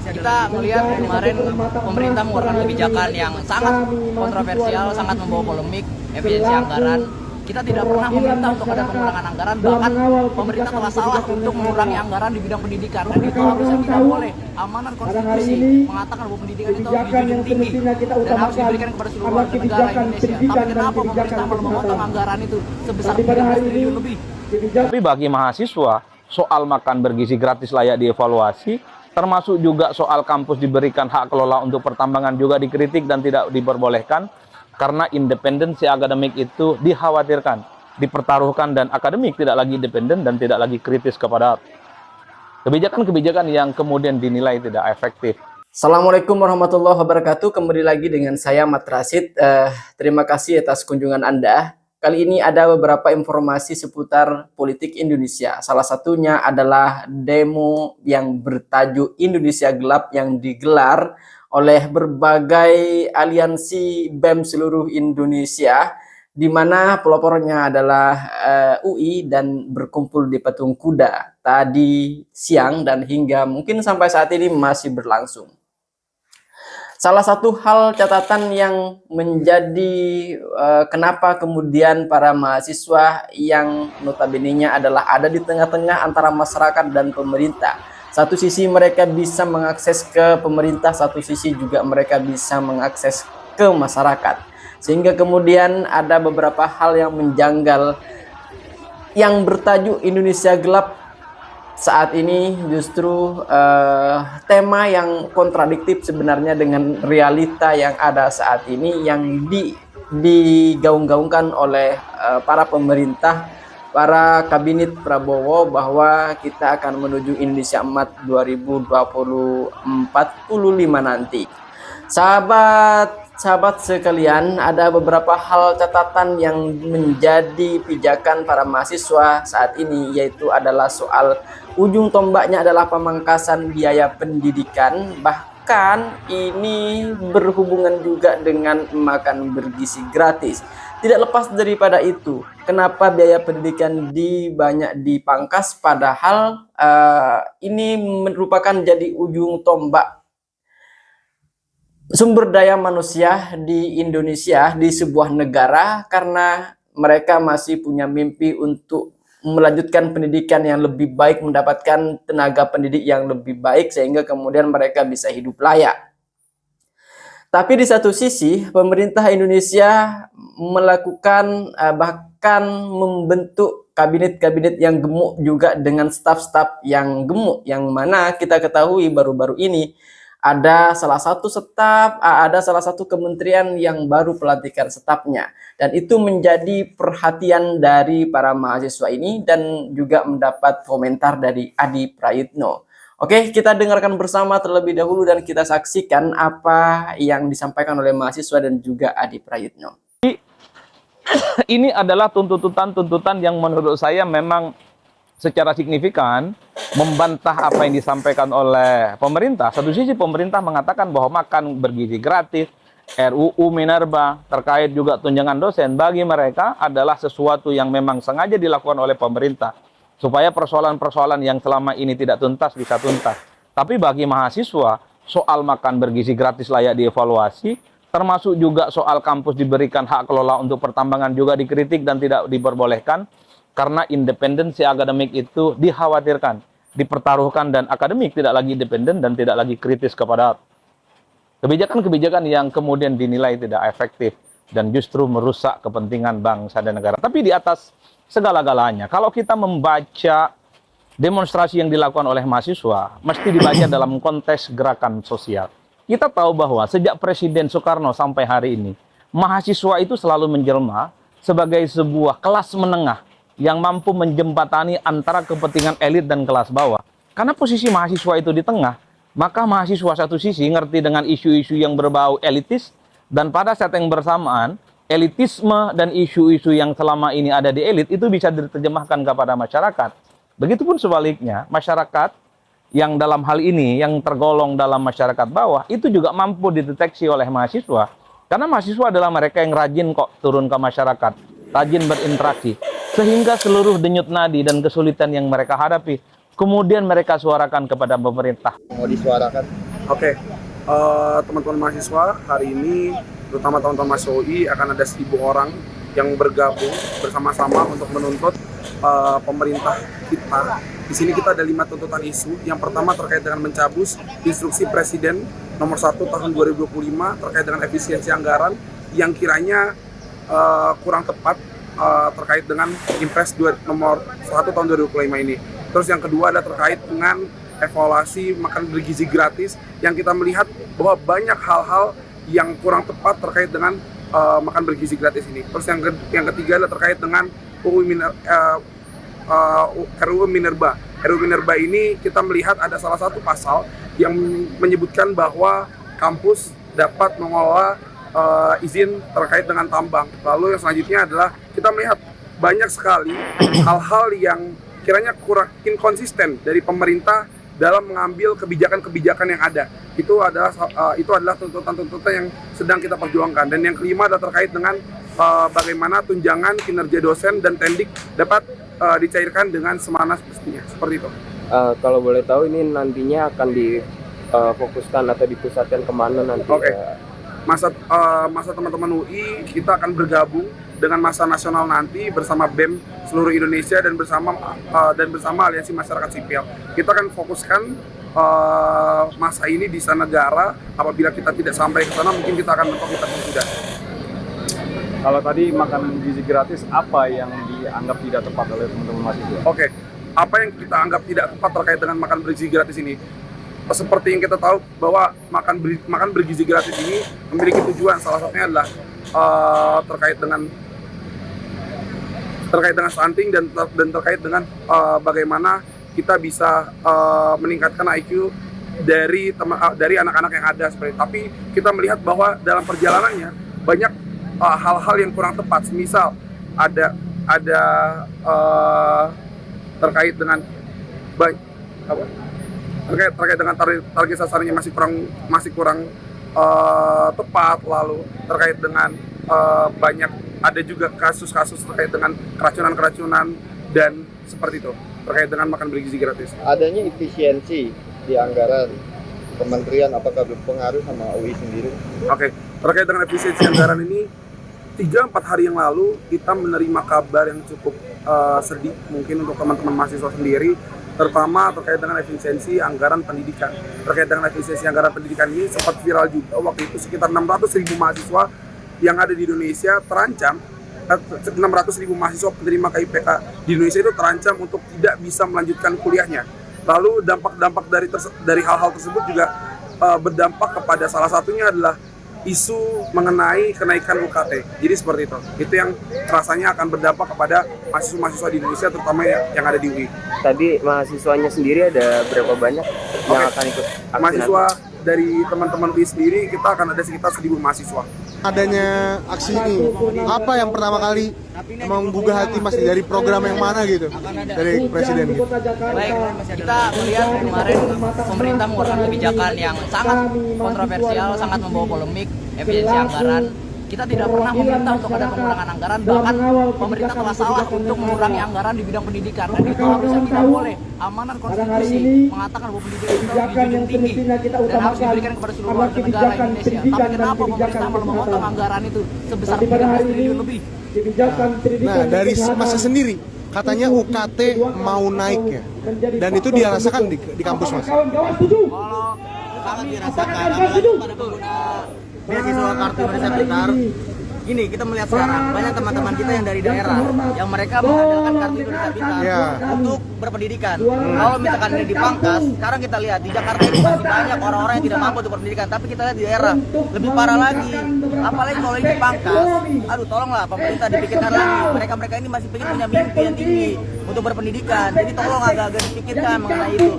Kita melihat kemarin pemerintah mengeluarkan kebijakan yang sangat kontroversial, sangat membawa polemik, efisiensi anggaran. Kita tidak pernah meminta untuk ada pengurangan anggaran, bahkan pemerintah telah salah untuk mengurangi anggaran di bidang pendidikan, dan itu harusnya tidak boleh. Amanat konstitusi mengatakan bahwa pendidikan itu harus dijunjung tinggi dan harus diberikan kepada seluruh warga negara Indonesia. Tapi kenapa pemerintah malah memotong anggaran itu sebesar 13 triliun lebih? Tapi bagi mahasiswa, soal makan bergizi gratis layak dievaluasi, termasuk juga soal kampus diberikan hak kelola untuk pertambangan juga dikritik dan tidak diperbolehkan, karena independensi akademik itu dikhawatirkan, dipertaruhkan, dan akademik tidak lagi independen dan tidak lagi kritis kepada kebijakan-kebijakan yang kemudian dinilai tidak efektif. Assalamualaikum warahmatullahi wabarakatuh. Kembali lagi dengan saya Mat Rasid. Terima kasih atas kunjungan Anda. Kali ini ada beberapa informasi seputar politik Indonesia. Salah satunya adalah demo yang bertajuk Indonesia Gelap yang digelar oleh berbagai aliansi BEM seluruh Indonesia, di mana pelopornya adalah UI dan berkumpul di Patung Kuda tadi siang dan hingga mungkin sampai saat ini masih berlangsung. Salah satu hal catatan yang menjadi kenapa kemudian para mahasiswa yang notabene-nya adalah ada di tengah-tengah antara masyarakat dan pemerintah. Satu sisi mereka bisa mengakses ke pemerintah, satu sisi juga mereka bisa mengakses ke masyarakat. Sehingga kemudian ada beberapa hal yang menjanggal yang bertajuk Indonesia Gelap saat ini justru tema yang kontradiktif sebenarnya dengan realita yang ada saat ini yang digaung-gaungkan oleh para pemerintah, para kabinet Prabowo, bahwa kita akan menuju Indonesia Emas 2045 nanti. Sahabat sekalian, ada beberapa hal catatan yang menjadi pijakan para mahasiswa saat ini, yaitu adalah soal ujung tombaknya adalah pemangkasan biaya pendidikan, bahkan ini berhubungan juga dengan makan bergizi gratis. Tidak lepas daripada itu, kenapa biaya pendidikan banyak dipangkas, padahal ini merupakan jadi ujung tombak sumber daya manusia di Indonesia, di sebuah negara, karena mereka masih punya mimpi untuk melanjutkan pendidikan yang lebih baik, mendapatkan tenaga pendidik yang lebih baik, sehingga kemudian mereka bisa hidup layak. Tapi di satu sisi, pemerintah Indonesia melakukan bahkan membentuk kabinet-kabinet yang gemuk juga dengan staf-staf yang gemuk, yang mana kita ketahui baru-baru ini ada salah satu kementerian yang baru pelantikan stafnya, dan itu menjadi perhatian dari para mahasiswa ini dan juga mendapat komentar dari Adi Prayitno. Oke, kita dengarkan bersama terlebih dahulu dan kita saksikan apa yang disampaikan oleh mahasiswa dan juga Adi Prayitno. Ini adalah tuntutan-tuntutan yang menurut saya memang secara signifikan membantah apa yang disampaikan oleh pemerintah. Satu sisi pemerintah mengatakan bahwa makan bergizi gratis, RUU Minerba, terkait juga tunjangan dosen, bagi mereka adalah sesuatu yang memang sengaja dilakukan oleh pemerintah, supaya persoalan-persoalan yang selama ini tidak tuntas bisa tuntas. Tapi bagi mahasiswa, soal makan bergizi gratis layak dievaluasi, termasuk juga soal kampus diberikan hak kelola untuk pertambangan juga dikritik dan tidak diperbolehkan, karena independensi akademik itu dikhawatirkan, dipertaruhkan, dan akademik tidak lagi independen dan tidak lagi kritis kepada kebijakan-kebijakan yang kemudian dinilai tidak efektif dan justru merusak kepentingan bangsa dan negara. Tapi di atas segala-galanya, kalau kita membaca demonstrasi yang dilakukan oleh mahasiswa, mesti dibaca dalam konteks gerakan sosial. Kita tahu bahwa sejak Presiden Soekarno sampai hari ini, mahasiswa itu selalu menjelma sebagai sebuah kelas menengah yang mampu menjembatani antara kepentingan elit dan kelas bawah. Karena posisi mahasiswa itu di tengah, maka mahasiswa satu sisi ngerti dengan isu-isu yang berbau elitis, dan pada saat yang bersamaan, elitisme dan isu-isu yang selama ini ada di elit itu bisa diterjemahkan kepada masyarakat. Begitupun sebaliknya, masyarakat yang dalam hal ini, yang tergolong dalam masyarakat bawah, itu juga mampu dideteksi oleh mahasiswa. Karena mahasiswa adalah mereka yang rajin kok turun ke masyarakat, rajin berinteraksi, sehingga seluruh denyut nadi dan kesulitan yang mereka hadapi kemudian mereka suarakan kepada pemerintah. Mau disuarakan Oke, teman-teman mahasiswa hari ini, terutama teman-teman mahasiswa UI, akan ada 1.000 orang yang bergabung bersama-sama untuk menuntut pemerintah kita. Di sini kita ada 5 tuntutan isu. Yang pertama terkait dengan mencabut instruksi Presiden nomor 1 tahun 2025 terkait dengan efisiensi anggaran yang kiranya kurang tepat terkait dengan Impres nomor 1 tahun 2025 ini. Terus yang kedua adalah terkait dengan evaluasi makan bergizi gratis yang kita melihat bahwa banyak hal-hal yang kurang tepat terkait dengan makan bergizi gratis ini. Terus yang ketiga adalah terkait dengan RUU Minerba. RUU Minerba ini kita melihat ada salah satu pasal yang menyebutkan bahwa kampus dapat mengelola izin terkait dengan tambang. Lalu yang selanjutnya adalah kita melihat banyak sekali hal-hal yang kiranya kurang inkonsisten dari pemerintah dalam mengambil kebijakan-kebijakan yang ada. Itu adalah tuntutan-tuntutan yang sedang kita perjuangkan. Dan yang kelima adalah terkait dengan bagaimana tunjangan kinerja dosen dan tendik dapat dicairkan dengan semana semestinya. Seperti itu. Kalau boleh tahu ini nantinya akan difokuskan atau dipusatkan kemana nanti? Oke. Masa teman-teman UI kita akan bergabung dengan masa nasional nanti bersama BEM seluruh Indonesia dan bersama Aliansi Masyarakat Sipil. Kita akan fokuskan masa ini di sana negara. Apabila kita tidak sampai ke sana, mungkin kita akan mentok kita sudah. Kalau tadi makan gizi gratis, apa yang dianggap tidak tepat oleh teman-teman mahasiswa? Oke, apa yang kita anggap tidak tepat terkait dengan makan bergizi gratis ini? Seperti yang kita tahu bahwa makan bergizi gratis ini memiliki tujuan, salah satunya adalah terkait dengan stunting dan terkait dengan bagaimana kita bisa meningkatkan IQ dari anak-anak yang ada seperti itu. Tapi kita melihat bahwa dalam perjalanannya banyak hal-hal yang kurang tepat. Misal ada terkait dengan terkait dengan target sasarannya masih kurang tepat, lalu terkait dengan banyak ada juga kasus-kasus terkait dengan keracunan dan seperti itu terkait dengan makan bergizi gratis. Adanya efisiensi di anggaran kementerian, apakah berpengaruh sama UI sendiri? Oke, terkait dengan efisiensi anggaran ini 3-4 hari yang lalu kita menerima kabar yang cukup sedih mungkin untuk teman-teman mahasiswa sendiri, terutama terkait dengan efisiensi anggaran pendidikan. Terkait dengan efisiensi anggaran pendidikan ini sempat viral juga waktu itu, sekitar 600.000 mahasiswa yang ada di Indonesia terancam, 600.000 mahasiswa penerima KIPK di Indonesia itu terancam untuk tidak bisa melanjutkan kuliahnya. Lalu dampak dari hal-hal tersebut juga berdampak kepada salah satunya adalah isu mengenai kenaikan UKT. Jadi seperti itu. Itu yang rasanya akan berdampak kepada mahasiswa-mahasiswa di Indonesia, terutama yang ada di UI. Tadi mahasiswanya sendiri ada berapa banyak yang akan ikut aksi mahasiswa nanti? Dari teman-teman UI sendiri kita akan ada sekitar 1.000 mahasiswa. Adanya aksi ini, apa yang pertama kali menggugah hati Mas dari program yang mana gitu dari Presiden gitu? Baik, kita melihat kemarin pemerintah mengeluarkan kebijakan yang sangat kontroversial, sangat membawa polemik, efisiensi anggaran. Kita tidak pernah meminta untuk ada pengurangan anggaran, bahkan pemerintah telah salah untuk mengurangi anggaran di bidang pendidikan, dan itu harusnya tidak boleh. Amanat konstitusi mengatakan bahwa pendidikan itu harus dijunjung tinggi dan harus diberikan kepada seluruh warga negara Indonesia. Tapi kenapa pemerintah malah memotong anggaran itu sebesar 3 triliun lebih? Nah, dari Mas sendiri katanya UKT mau naik ya, dan itu dirasakan di kampus Mas. Kalau sangat dirasakan, apalagi pada pengguna beasiswa kartu Indonesia Pintar. Gini, kita melihat sekarang banyak teman-teman kita yang dari daerah yang mereka mengandalkan kartu Indonesia Pintar untuk berpendidikan. Kalau misalkan ini dipangkas, sekarang kita lihat di Jakarta ini masih banyak orang-orang yang tidak mampu untuk berpendidikan, tapi kita lihat di daerah lebih parah lagi. Apalagi kalau ini dipangkas, aduh tolonglah pemerintah dipikirkan lagi. Mereka ini masih pengen punya mimpi yang tinggi untuk berpendidikan. Jadi tolong agak-agak dipikirkan mengenai itu.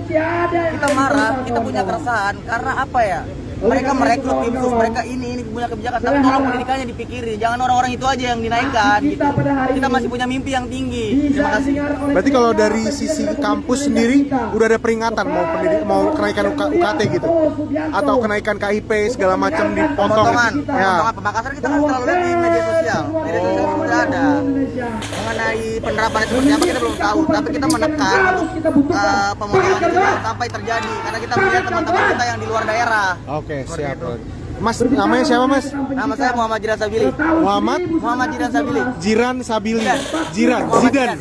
Kita marah, kita punya keresahan karena apa ya? mereka merekrut tim sus, mereka ini punya kebijakan, tapi tolong pendidikannya dipikirin, jangan orang-orang itu aja yang dinaikkan gitu. Kita masih punya mimpi yang tinggi. Terima kasih. Berarti kalau dari sisi kampus sendiri udah ada peringatan mau kenaikan UKT gitu, atau kenaikan KIP segala macam dipotong. Potongan Ya. pemakasan kita kan selalu lihat di media sosial sudah ada. Mengenai penerapannya seperti apa kita belum tahu, tapi kita menekan untuk pemotongan itu jangan sampai terjadi, karena kita melihat teman-teman kita yang di luar daerah. Oke, siap. Mas, namanya siapa Mas? Nama saya Muhammad Jiran Sabili. Muhammad Jiran Sabili. Jiran Sabili. Zidan. Jiran.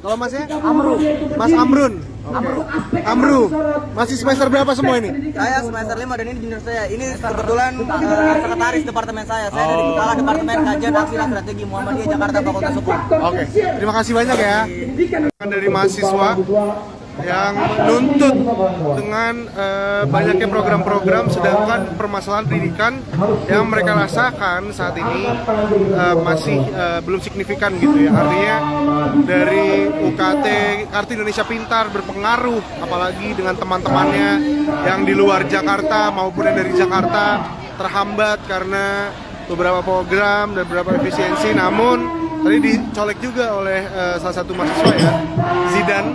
Kalau Masnya? Amru. Mas Amrun. Amru. Masih semester berapa semua ini? Saya semester 5 dan ini junior saya. Ini kebetulan sekretaris departemen saya. Saya dari kepala departemen kajian aksi dan strategi Muhammadiyah Jakarta Fakultas Hukum. Oke. Terima kasih banyak ya. Dari mahasiswa yang menuntut dengan banyaknya program-program, sedangkan permasalahan pendidikan yang mereka rasakan saat ini masih belum signifikan gitu ya. Artinya dari UKT Kartu Indonesia Pintar berpengaruh, apalagi dengan teman-temannya yang di luar Jakarta maupun yang dari Jakarta terhambat karena beberapa program dan beberapa efisiensi. Namun tadi dicolek juga oleh salah satu mahasiswa ya, Zidan,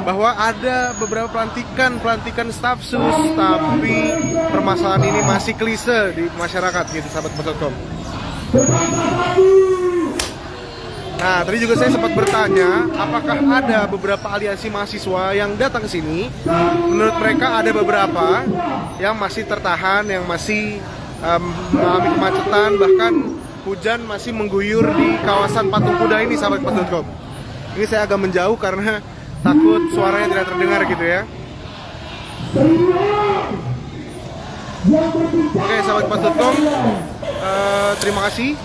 bahwa ada beberapa pelantikan staf sus, tapi permasalahan ini masih klise di masyarakat gitu, sahabat Mas.com. Nah, tadi juga saya sempat bertanya, apakah ada beberapa aliansi mahasiswa yang datang ke sini? Menurut mereka ada beberapa yang masih tertahan, yang masih mengalami kemacetan, bahkan hujan masih mengguyur di kawasan Patung Kuda ini, sahabat Mas.com. Ini saya agak menjauh karena takut suaranya tidak terdengar gitu ya. Oke, sahabat Mas.com, terima kasih